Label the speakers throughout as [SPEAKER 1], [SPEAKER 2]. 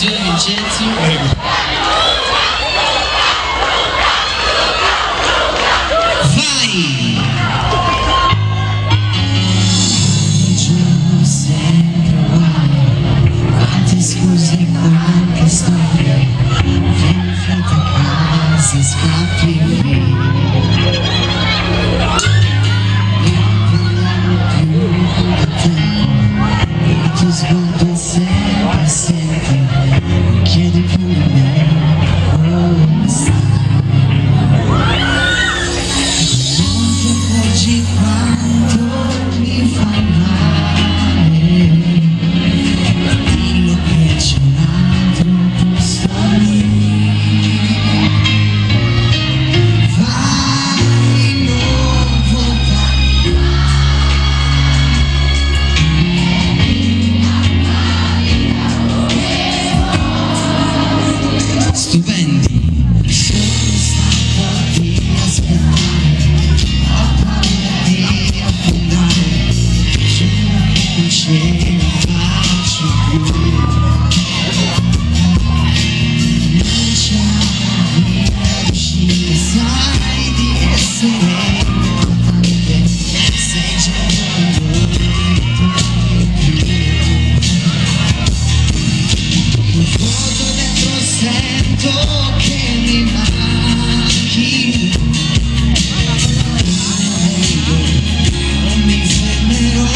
[SPEAKER 1] Attenzione Vincenzo. Vai! Sempre uguale, quante scuse e quante storie, vieni fatta a casa, scappi via. Tu sguardo è sempre assente, mi chiedi pure me come stai. Non ti accorgi quanto mi fai male, dillo che c'è un altro posto lì. Vai, non voltare stupendi, sono stato a ti aspettare, ho paura di affondare, giuro che non ce la faccio più, non c'è una via d'uscita, sai di essere importante, sei già quando un vuoto dentro sento che mi manchi, non mi fermerò,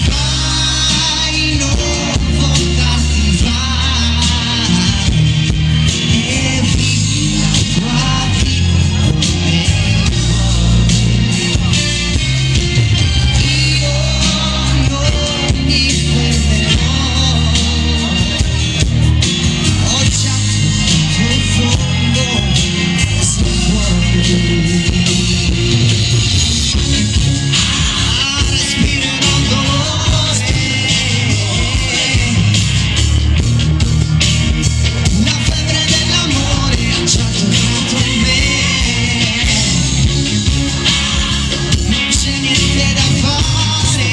[SPEAKER 1] vai, non voltarti, vai e vivi la tua vita come vuoi, io non mi fermerò. Ho già toccato il fondo, se vuoi. Respirerò dolore, la febbre dell'amore ha già toccato me. Non c'è niente da fare,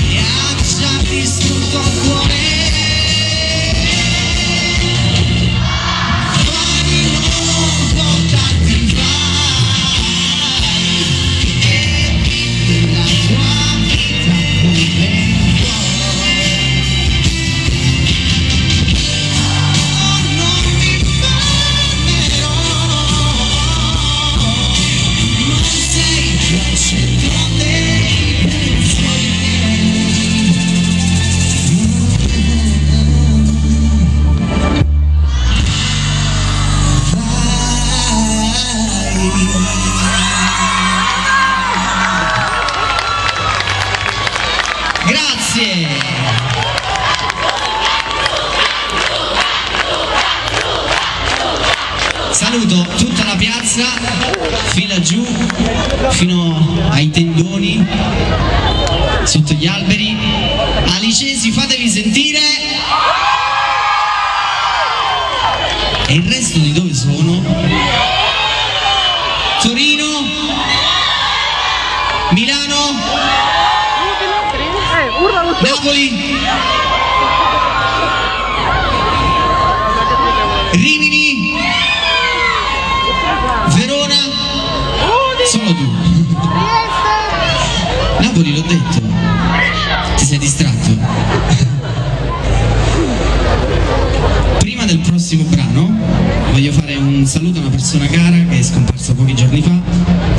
[SPEAKER 1] e ha già distrutto il cuore. Vai, non voltarti, vai e vivi la tua vita come vuoi. Non mi fermerò, non sei più al centro dei pensieri. Grazie! Saluto tutta la piazza, fila giù, fino ai tendoni, sotto gli alberi. Alicesi, fatevi sentire! E il resto di dove sono? Torino? Milano? Napoli? Rimini? Verona? Solo tu. Napoli, l'ho detto. Ti sei distratto. Prima del prossimo brano voglio fare un saluto a una persona cara che è scomparsa pochi giorni fa,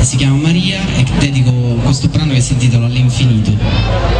[SPEAKER 1] si chiama Maria, e dedico questo brano che si intitola All'infinito.